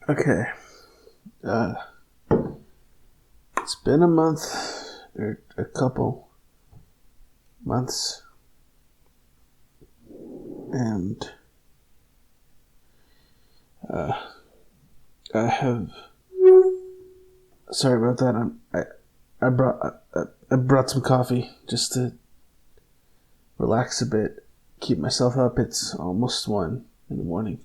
Okay. Uh, it's been a month or a couple months, and I have. Sorry about that. I brought some coffee just to relax a bit, keep myself up. It's almost 1 in the morning.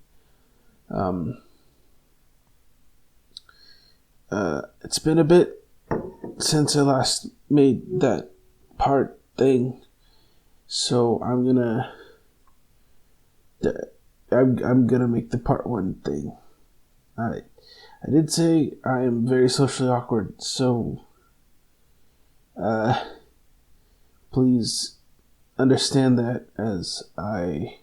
It's been a bit since I last made that part thing, so I'm gonna make the part 1 thing. I did say I am very socially awkward, so please understand that as I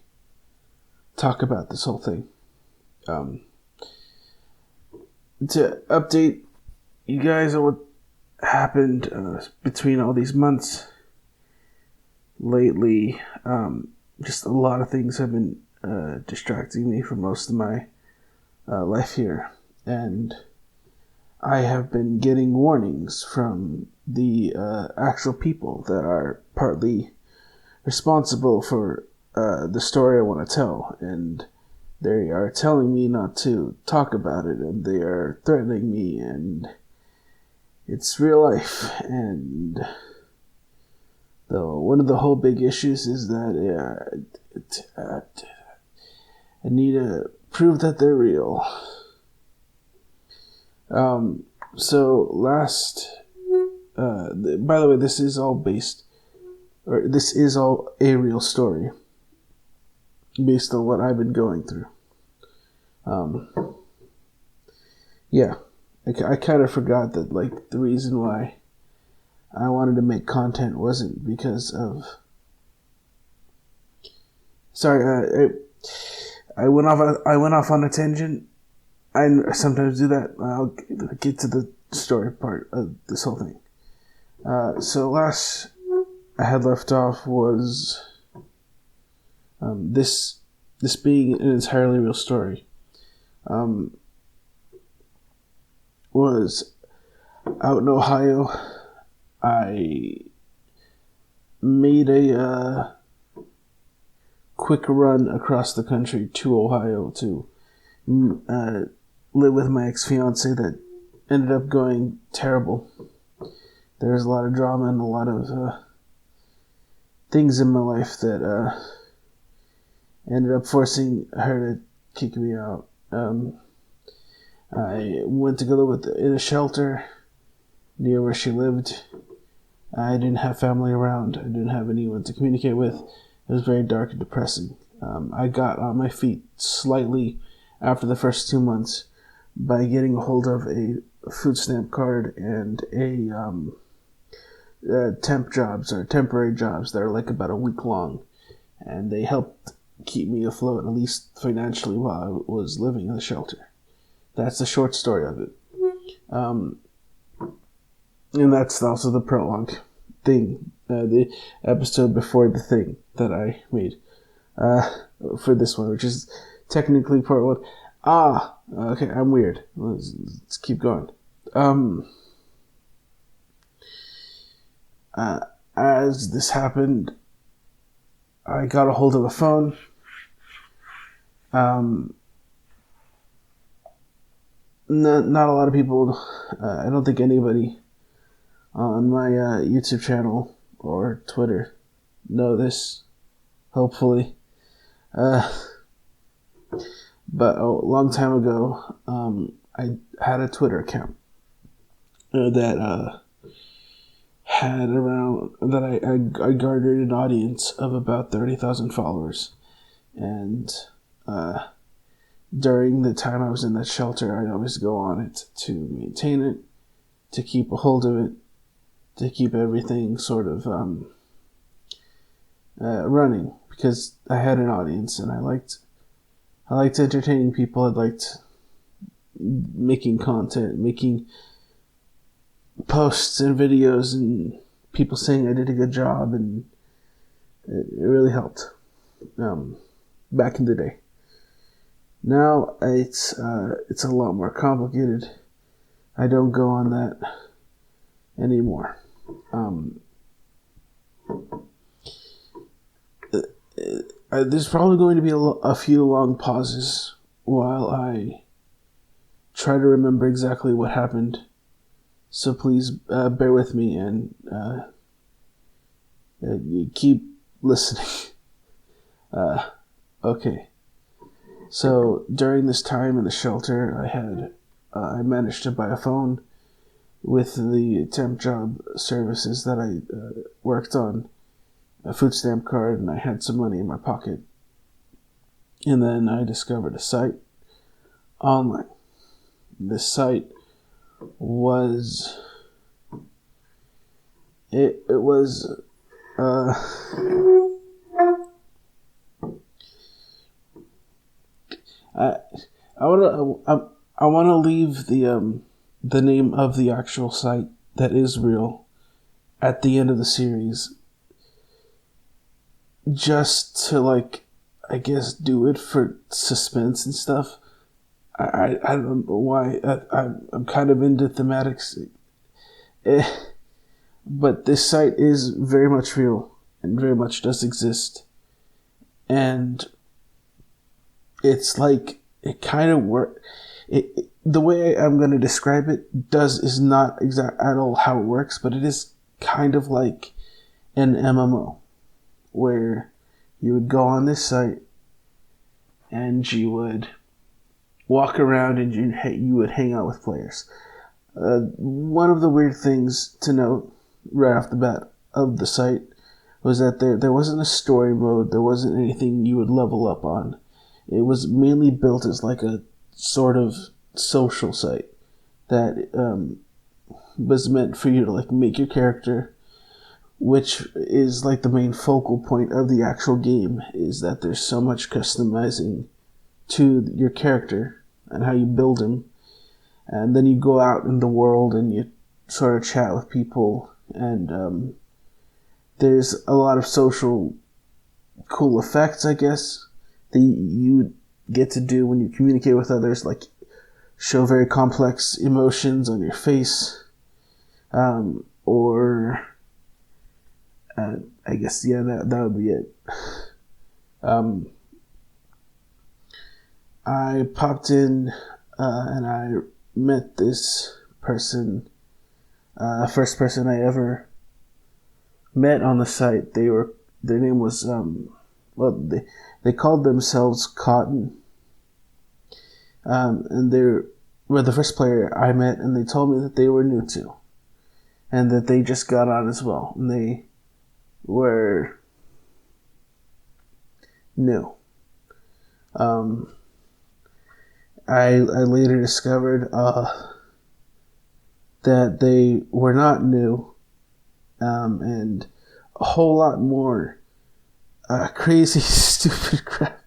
talk about this whole thing. To update you guys on what happened between all these months lately, just a lot of things have been distracting me for most of my life here, and I have been getting warnings from the actual people that are partly responsible for the story I want to tell, and they are telling me not to talk about it, and they are threatening me, and it's real life. And one of the whole big issues is that I need to prove that they're real. So last, by the way, this is all a real story based on what I've been going through. Yeah, I kind of forgot that, like, the reason why I wanted to make content wasn't because of. Sorry, I went off on a tangent. I sometimes do that. I'll get to the story part of this whole thing. So last I had left off was this being an entirely real story. Was out in Ohio. I made a quick run across the country to Ohio to live with my ex-fiance that ended up going terrible. There was a lot of drama and a lot of things in my life that ended up forcing her to kick me out. I went to go live in a shelter near where she lived. I didn't have family around. I didn't have anyone to communicate with. It was very dark and depressing. I got on my feet slightly after the first 2 months by getting a hold of a food stamp card and temp jobs or temporary jobs that are like about a week long. And they helped keep me afloat, at least financially, while I was living in the shelter. That's the short story of it. And that's also the prologue thing, the episode before the thing that I made for this one, which is technically part 1. Okay, I'm weird. Let's keep going. As this happened, I got a hold of a phone. Not a lot of people, I don't think anybody on my YouTube channel or Twitter know this, hopefully. But a long time ago, I had a Twitter account that had around, that I garnered an audience of about 30,000 followers. And during the time I was in that shelter, I'd always go on it to maintain it, to keep a hold of it, to keep everything sort of running, because I had an audience and I liked entertaining people. I liked making content, making posts and videos, and people saying I did a good job, and it really helped back in the day. Now it's a lot more complicated. I don't go on that anymore. There's probably going to be a few long pauses while I try to remember exactly what happened. So please bear with me and keep listening. Okay. So during this time in the shelter, I managed to buy a phone with the temp job services that I worked on, a food stamp card, and I had some money in my pocket. And then I discovered a site online. This site was it was I want to leave the name of the actual site that is real at the end of the series, just to I guess do it for suspense and stuff. I don't know why. I'm kind of into thematics, but this site is very much real and very much does exist, and it's it kind of work. The way I'm going to describe it is not exact at all how it works, but it is kind of like an MMO where you would go on this site and you would walk around and you would hang out with players. One of the weird things to note right off the bat of the site was that there wasn't a story mode, there wasn't anything you would level up on. It was mainly built as like a sort of social site that was meant for you to make your character, which is the main focal point of the actual game, is that there's so much customizing to your character and how you build him. And then you go out in the world and you sort of chat with people, and there's a lot of social cool effects, I guess, that you get to do when you communicate with others, like show very complex emotions on your face, or I guess, yeah, that would be it. I popped in and I met this person, first person I ever met on the site. Their name was, they called themselves Cotton. And they were the first player I met, and they told me that they were new too, and that they just got on as well, and they were new. I later discovered that they were not new, and a whole lot more crazy, stupid crap.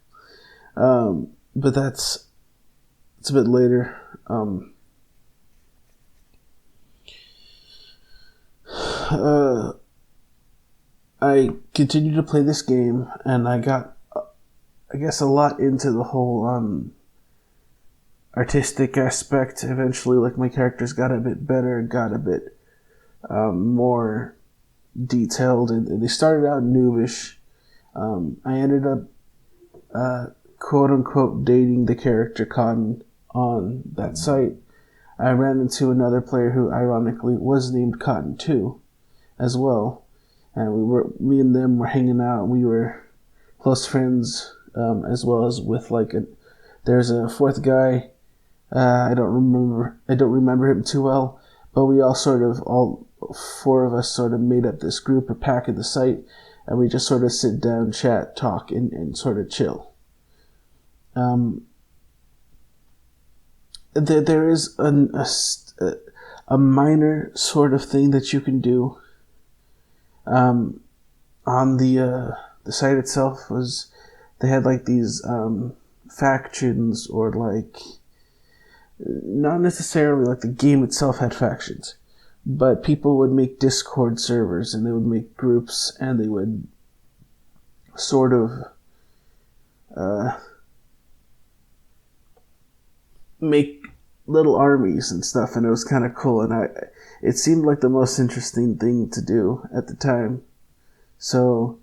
But it's a bit later. I continued to play this game, and I got, I guess, a lot into the whole artistic aspect. Eventually, my characters got a bit better, got a bit more detailed, and they started out noobish. I ended up quote unquote dating the character Cotton on that site. I ran into another player who ironically was named Cotton too, as well, and me and them were hanging out. We were close friends, as well as with there's a fourth guy. I don't remember him too well, but we all four of us sort of made up this group or pack at the site, and we just sort of sit down, chat, talk, and sort of chill. There is a minor sort of thing that you can do on the site itself. Was they had these factions, or not necessarily the game itself had factions, but people would make Discord servers, and they would make groups, and they would sort of make little armies and stuff, and it was kind of cool. And it seemed like the most interesting thing to do at the time. So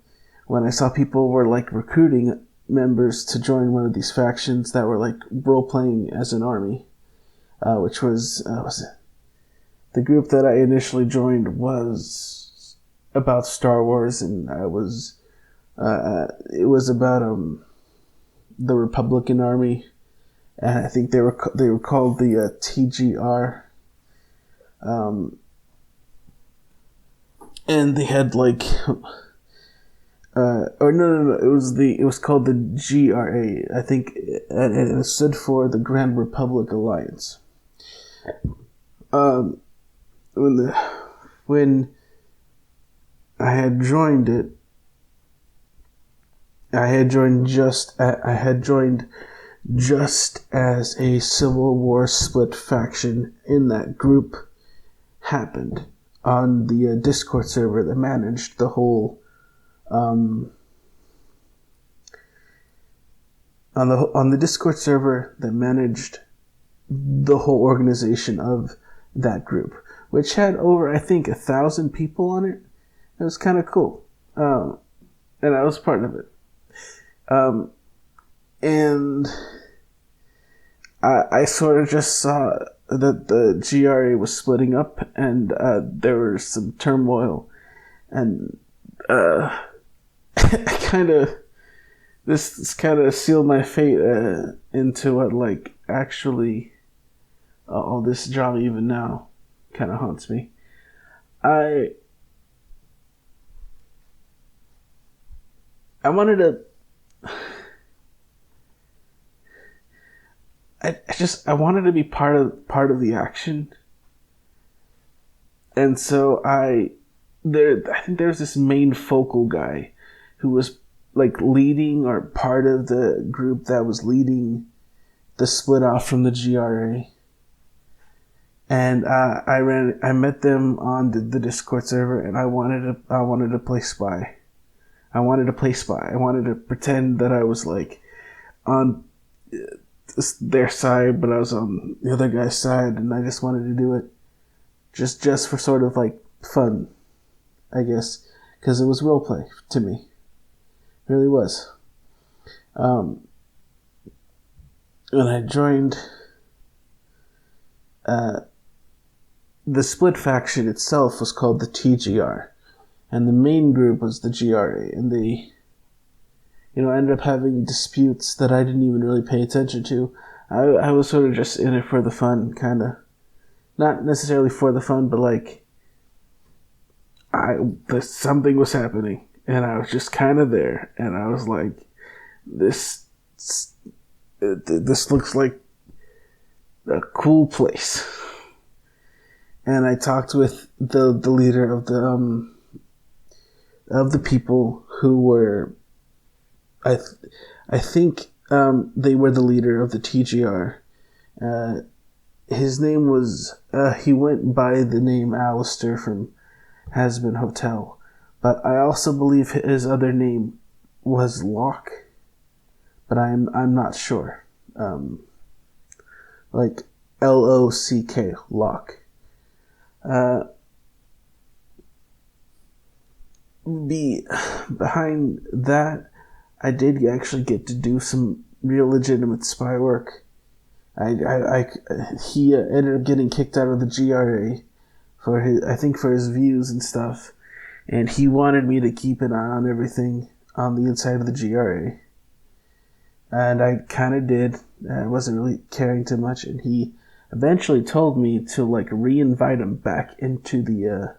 when I saw people were like recruiting members to join one of these factions that were like role playing as an army, which was the group that I initially joined was about Star Wars, and it was about the Republican Army, and I think they were called the TGR, and they had like or no, it was called the GRA, I think, and it stood for the Grand Republic Alliance. When I had joined it, I had joined just as a Civil War split faction in that group happened on the Discord server that managed the whole on the Discord server that managed the whole organization of that group, which had over, I think, 1,000 people on it. It was kind of cool, and I was part of it. And I sort of just saw that the GRA was splitting up, and there was some turmoil, and this kind of sealed my fate into what, like, actually all this job even now kind of haunts me. I wanted to I wanted to be part of the action, and so I think there's this main focal guy who was like leading or part of the group that was leading the split off from the GRA, and I met them on the Discord server, and I wanted to play spy. I wanted to pretend that I was like on their side, but I was on the other guy's side, and I just wanted to do it just for sort of like fun, I guess, because it was roleplay to me. It really was. And I joined the split faction itself was called the TGR, and the main group was the GRA, and they ended up having disputes that I didn't even really pay attention to. I was sort of just in it for the fun, kind of. Not necessarily for the fun, but like, something was happening, and I was just kind of there, and I was like, this looks like a cool place. And I talked with the leader of the people who were, I think they were the leader of the TGR. His name was, he went by the name Alistair from Hasbin Hotel, but I also believe his other name was Locke, but I'm not sure. Like Lock, Locke. Behind that, I did actually get to do some real legitimate spy work. He ended up getting kicked out of the GRA for his views and stuff, and he wanted me to keep an eye on everything on the inside of the GRA, and I kind of did. I wasn't really caring too much, and he eventually told me to like re-invite him back into the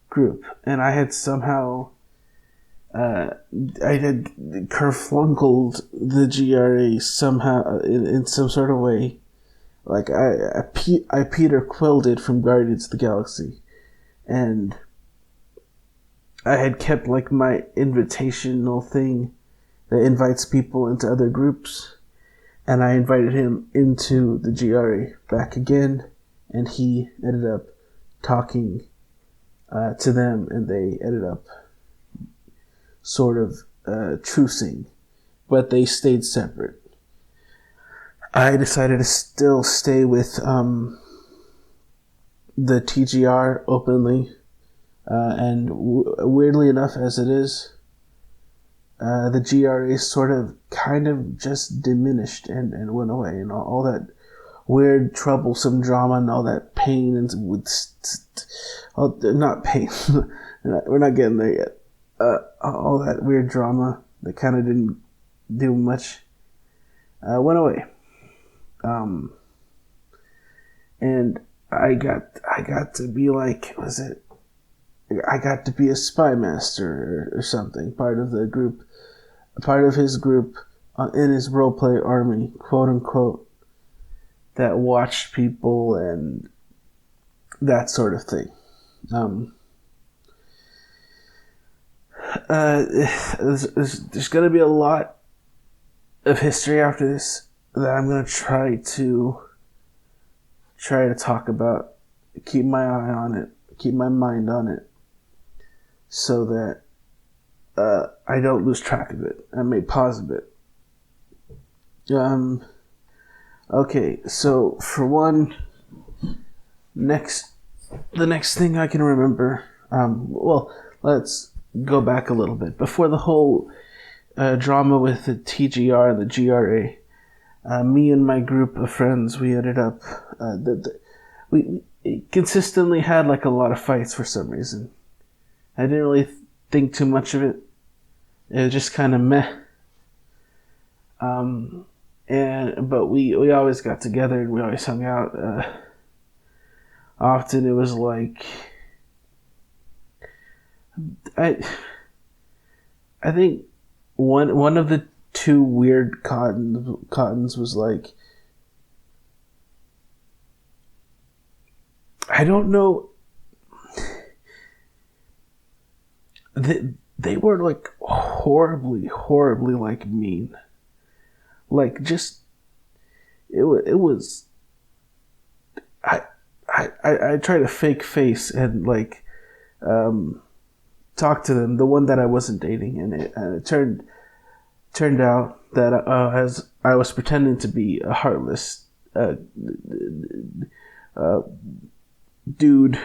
group, and I had somehow I had kerflunkled the GRA somehow in some sort of way. Like I Peter Quilled it from Guardians of the Galaxy, and I had kept like my invitational thing that invites people into other groups, and I invited him into the GRA back again, and he ended up talking to them, and they ended up sort of trucing, but they stayed separate. I decided to still stay with the TGR openly, and weirdly enough, as it is, the GRA sort of kind of just diminished and went away, and all that weird, troublesome drama and all that pain and not pain. We're not getting there yet. All that weird drama that kind of didn't do much went away. And I got to be like, I got to be a spy master or something, part of the group, part of his group in his roleplay army, quote unquote, that watched people and that sort of thing. There's going to be a lot of history after this that I'm going to try to talk about, keep my eye on it, keep my mind on it, so that I don't lose track of it. I may pause a bit. Okay, so for one, the next thing I can remember, well, let's go back a little bit. Before the whole drama with the TGR and the GRA, me and my group of friends, we ended up, we consistently had like a lot of fights for some reason. I didn't really think too much of it. It was just kind of meh. But we always got together and we always hung out. Often it was like, I think one of the two weird cottons was like, I don't know. They were like horribly like mean. Like just it was. I tried to fake face and like talk to them. The one that I wasn't dating, and it turned out that as I was pretending to be a heartless dude,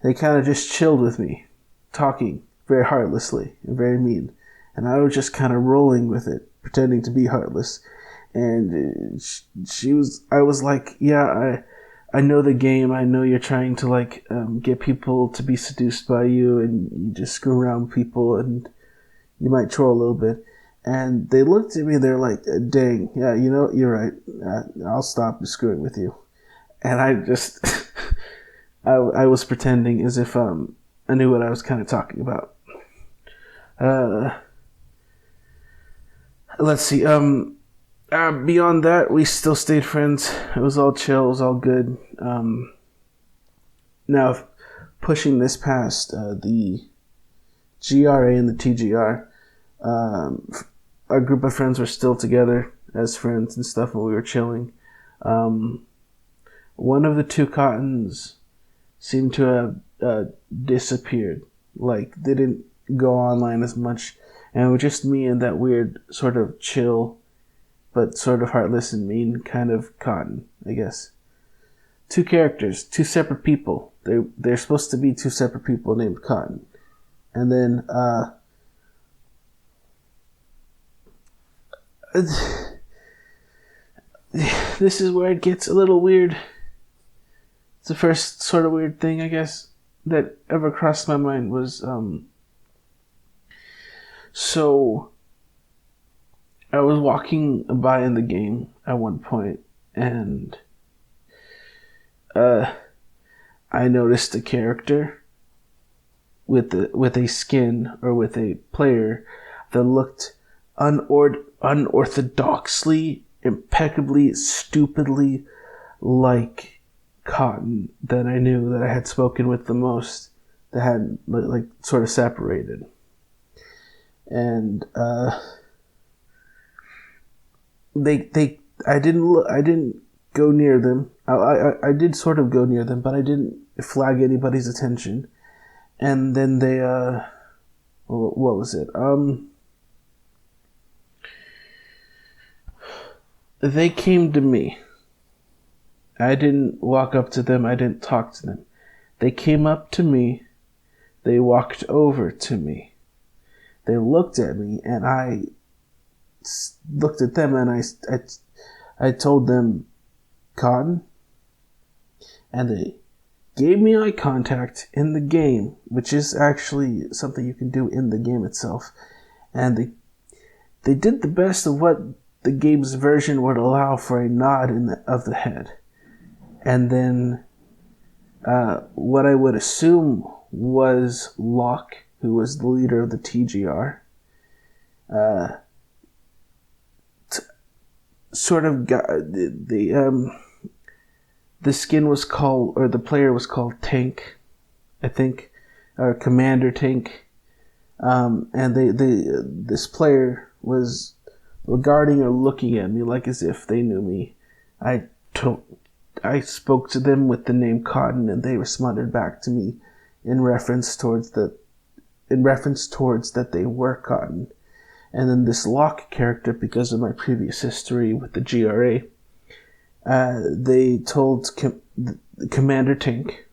they kind of just chilled with me, talking very heartlessly and very mean, and I was just kind of rolling with it, pretending to be heartless. And I was like, yeah, I know the game. I know you're trying to like get people to be seduced by you, and you just screw around with people, and you might troll a little bit. And they looked at me. They're like, "Dang, yeah, you know, you're right. I'll stop screwing with you." And I just, I was pretending as if I knew what I was kind of talking about. Let's see. Beyond that, we still stayed friends. It was all chill. It was all good. Now, pushing this past the GRA and the TGR, our group of friends were still together as friends and stuff when we were chilling. One of the two cottons seemed to have disappeared. Like, they didn't go online as much. And it was just me and that weird sort of chill, but sort of heartless and mean kind of cotton, I guess. Two characters, two separate people. They're supposed to be two separate people named Cotton. And then, this is where it gets a little weird. It's the first sort of weird thing, I guess, that ever crossed my mind was, so I was walking by in the game at one point, and I noticed a character with a skin or with a player that looked unorthodoxly, impeccably, stupidly like Cotton that I knew, that I had spoken with the most, that had like sort of separated. And I didn't go near them. I did sort of go near them, but I didn't flag anybody's attention. And then they what was it? they came to me. I didn't walk up to them. I didn't talk to them. They came up to me. They walked over to me. They looked at me, and I looked at them, and I told them, Cotton, and they gave me eye contact in the game, which is actually something you can do in the game itself. And they did the best of what the game's version would allow for a nod of the head. And then what I would assume was Locke, who was the leader of the TGR, sort of got the skin was called, or the player was called Tank, I think, or Commander Tank, and this player was regarding or looking at me like as if they knew me. I spoke to them with the name Cotton, and they responded back to me in reference towards that they were Cotton. And then this Locke character, because of my previous history with the GRA, they told Commander Tank,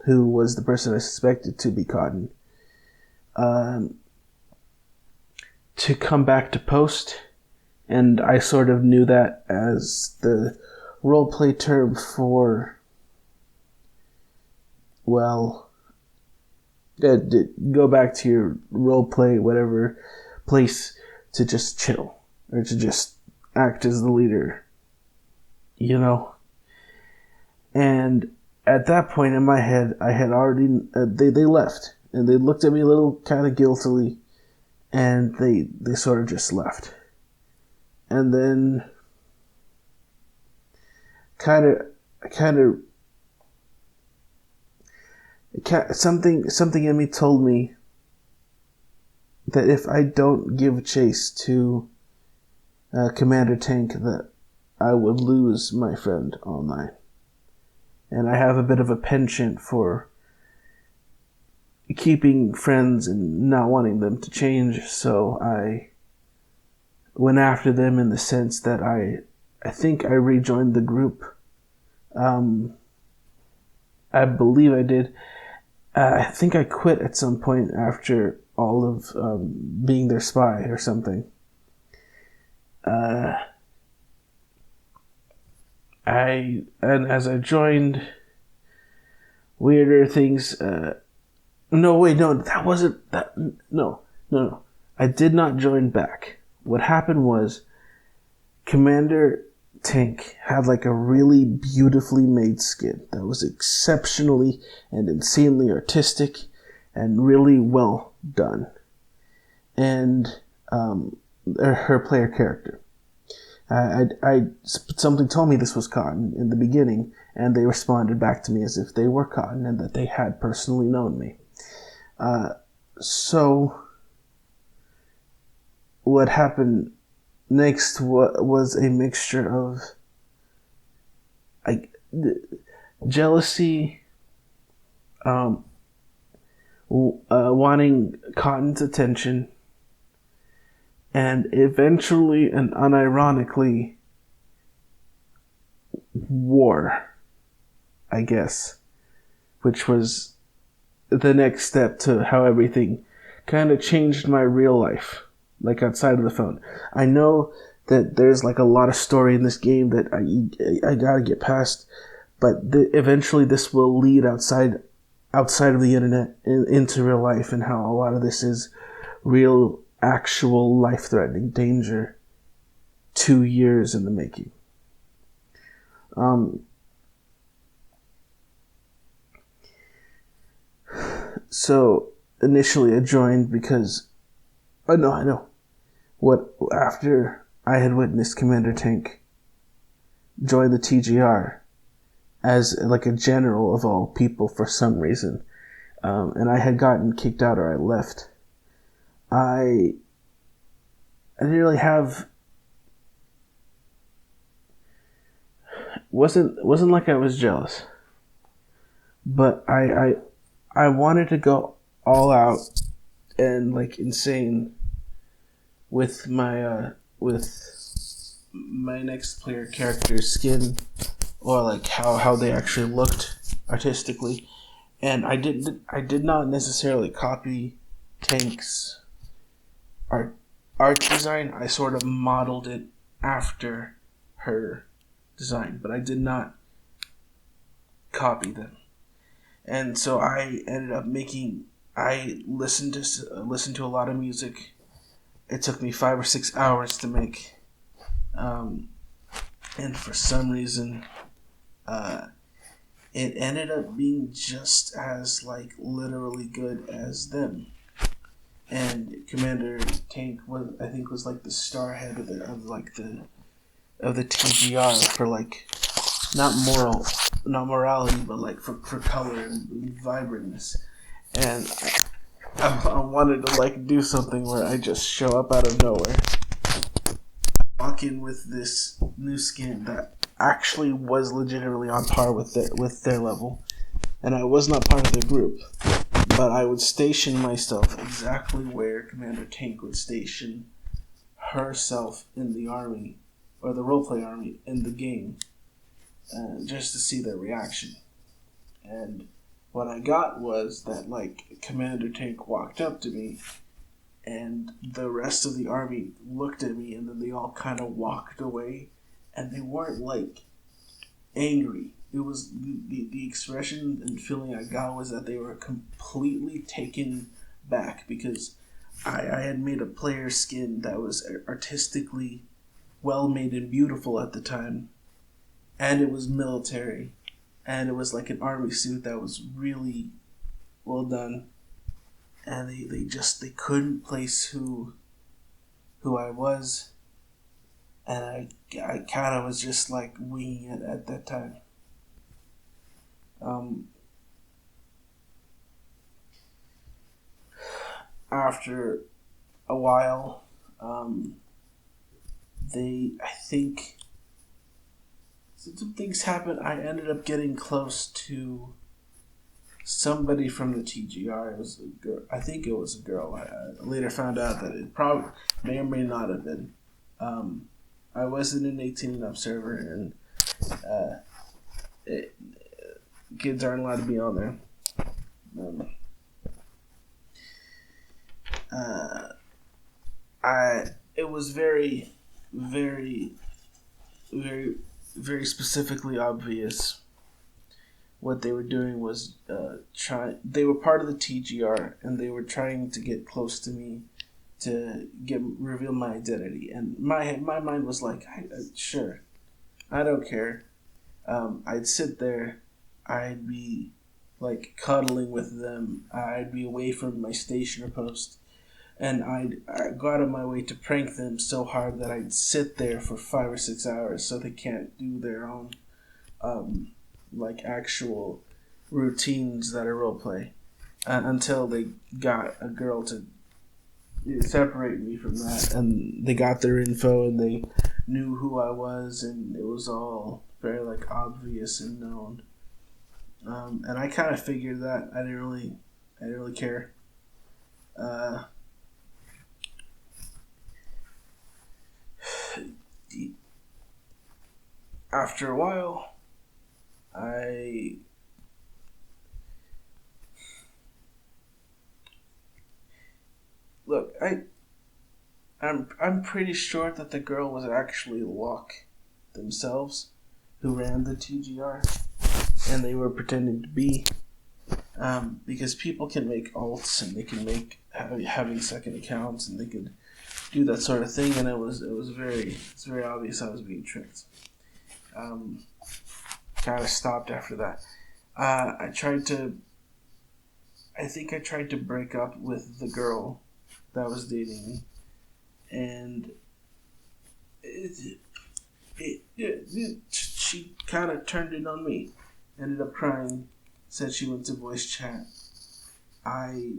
who was the person I suspected to be Cotton, to come back to post, and I sort of knew that as the roleplay term for, well, go back to your roleplay, whatever place, to just chill, or to just act as the leader, you know? And at that point in my head, I had already, they left, and they looked at me a little kind of guiltily, and they sort of just left. And then something in me told me that if I don't give chase to Commander Tank, that I would lose my friend online. And I have a bit of a penchant for keeping friends and not wanting them to change, so I went after them in the sense that I think I rejoined the group. I believe I did. I think I quit at some point after all of being their spy or something. And as I joined, weirder things. No, that wasn't that. No. I did not join back. What happened was, Commander Tank had like a really beautifully made skin that was exceptionally and insanely artistic and really well done. And her player character. Something told me this was Cotton in the beginning, and they responded back to me as if they were Cotton and that they had personally known me. So what happened next was a mixture of jealousy, wanting Cotton's attention, and eventually and unironically, war, I guess, which was the next step to how everything kind of changed my real life, like outside of the phone. I know that there's like a lot of story in this game that I gotta get past, but eventually this will lead outside of the internet into real life, and how a lot of this is real, actual life-threatening danger 2 years in the making. So initially I joined because I know after I had witnessed Commander Tank join the TGR as like a general of all people for some reason, and I had gotten kicked out, or I left. I didn't really have, wasn't like I was jealous, but I wanted to go all out and like insane with my with my next player character's skin, or like how they actually looked artistically, and I did not necessarily copy Tank's art design. I sort of modeled it after her design, but I did not copy them. And so I ended up making. I listened to a lot of music. It took me 5 or 6 hours to make, and for some reason, uh, it ended up being just as like literally good as them. And Commander Tank was like the star head of the TGR for like not morality, but like for color and vibrantness. And I wanted to like do something where I just show up out of nowhere, walk in with this new skin that actually was legitimately on par with their level, and I was not part of their group, but I would station myself exactly where Commander Tank would station herself in the army, or the roleplay army in the game, just to see their reaction. And what I got was that like Commander Tank walked up to me, and the rest of the army looked at me, and then they all kind of walked away, and they weren't like angry. It was the expression and feeling I got was that they were completely taken back, because I had made a player skin that was artistically well made and beautiful at the time, and it was military, and it was like an army suit that was really well done, and they couldn't place who I was, and I kind of was just like winging it at that time. After a while, I think some things happened. I ended up getting close to somebody from the TGR. It was a girl. I think it was a girl. I later found out that it probably may or may not have been. I wasn't an 18 and up server, and kids aren't allowed to be on there. It was very, very, very, very specifically obvious. What they were doing was they were part of the TGR, and they were trying to get close to me to reveal my identity. And my mind was like, sure, I don't care. I'd sit there, I'd be like cuddling with them, I'd be away from my station or post, and I'd go out of my way to prank them so hard that I'd sit there for 5 or 6 hours so they can't do their own like actual routines that are roleplay, until they got a girl to separate me from that, and they got their info, and they knew who I was, and it was all very like obvious and known. And I kind of figured that I didn't really care. After a while, I'm pretty sure that the girl was actually Locke themselves, who ran the TGR, and they were pretending to be, because people can make alts, and they can make having second accounts, and they could do that sort of thing, and it's very obvious I was being tricked. Kind of stopped after that. I think I tried to break up with the girl that was dating me, and she kind of turned in on me. Ended up crying. Said she went to voice chat. I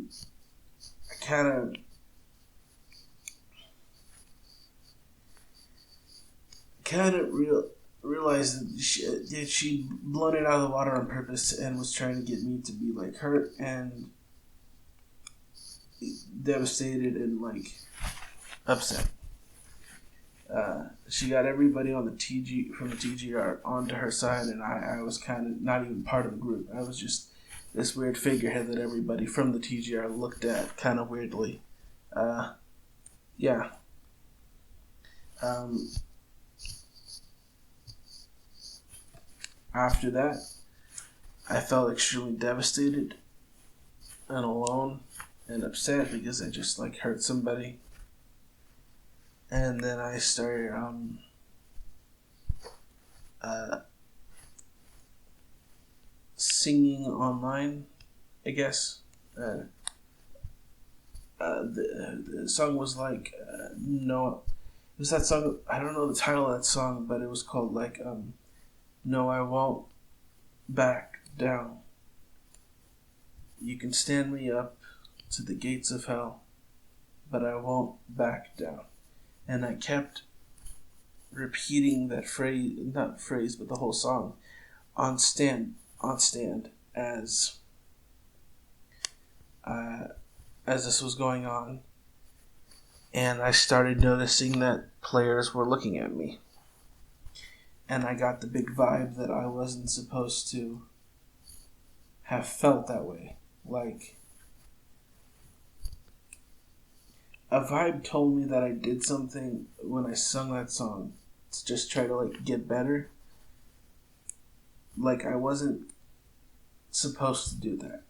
kind of realized that she'd blown it out of the water on purpose and was trying to get me to be like her, and devastated and like upset. She got everybody on the TG from the TGR onto her side, and I was kind of not even part of the group. I was just this weird figurehead that everybody from the TGR looked at kind of weirdly. Yeah. After that, I felt extremely devastated and alone and upset because I just hurt somebody. And then I started singing online, I guess. The song was no, it was that song. I don't know the title of that song, but it was called No, I Won't Back Down. You can stand me up to the gates of hell, but I won't back down. And I kept repeating that phrase, not phrase, but the whole song, on stand, as this was going on. And I started noticing that players were looking at me. And I got the big vibe that I wasn't supposed to have felt that way. A vibe told me that I did something when I sung that song to just try to get better. I wasn't supposed to do that.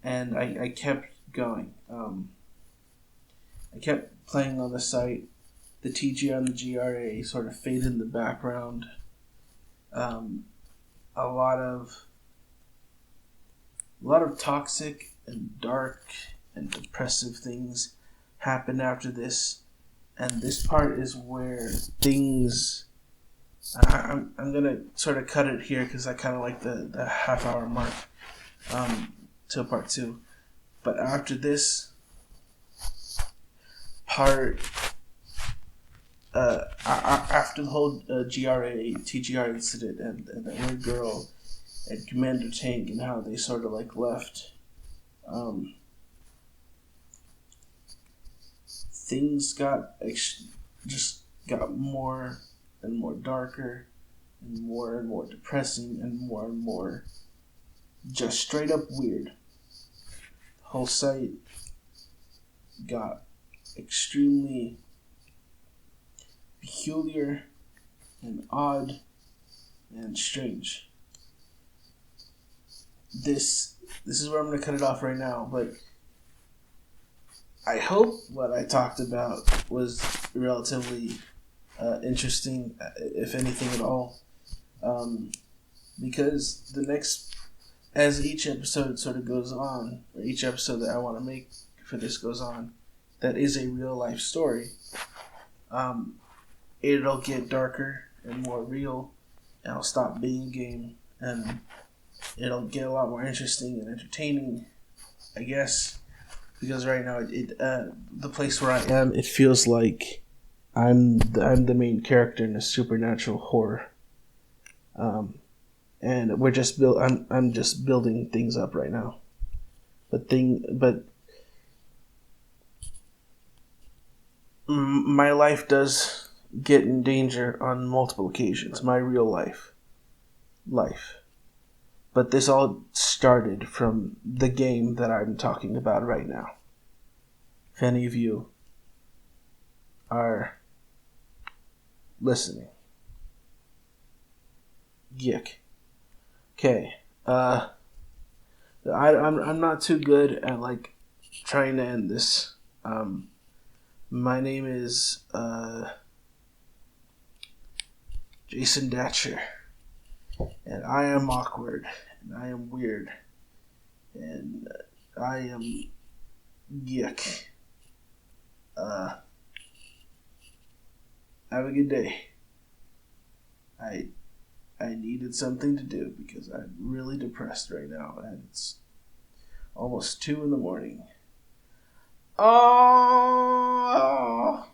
And I kept going. I kept playing on the site. The TGR and the GRA sort of faded in the background. A lot of toxic and dark and depressive things happened after this, and this part is where things. I'm gonna sort of cut it here because I kind of like the half-hour mark to part 2, but after this part. After the whole TGR incident and that one girl and Commander Tank and how they sort of left, things just got more and more darker and more depressing and more just straight up weird. The whole site got extremely peculiar and odd and strange. This is where I'm going to cut it off right now, but I hope what I talked about was relatively interesting, if anything at all, because as each episode sort of goes on, or each episode that I want to make for this goes on, that is a real life story. It'll get darker and more real, and it'll stop being a game, and it'll get a lot more interesting and entertaining, I guess, because right now the place where I am, it feels like I'm the main character in a supernatural horror, and we're just I'm just building things up right now, but my life does get in danger on multiple occasions. My real life. But this all started from the game that I'm talking about right now. If any of you are listening. Yick. Okay. I'm not too good at trying to end this. My name is Jason Datcher, and I am awkward, and I am weird, and I am Yick. Have a good day. I needed something to do because I'm really depressed right now, and it's almost 2 a.m. Oh.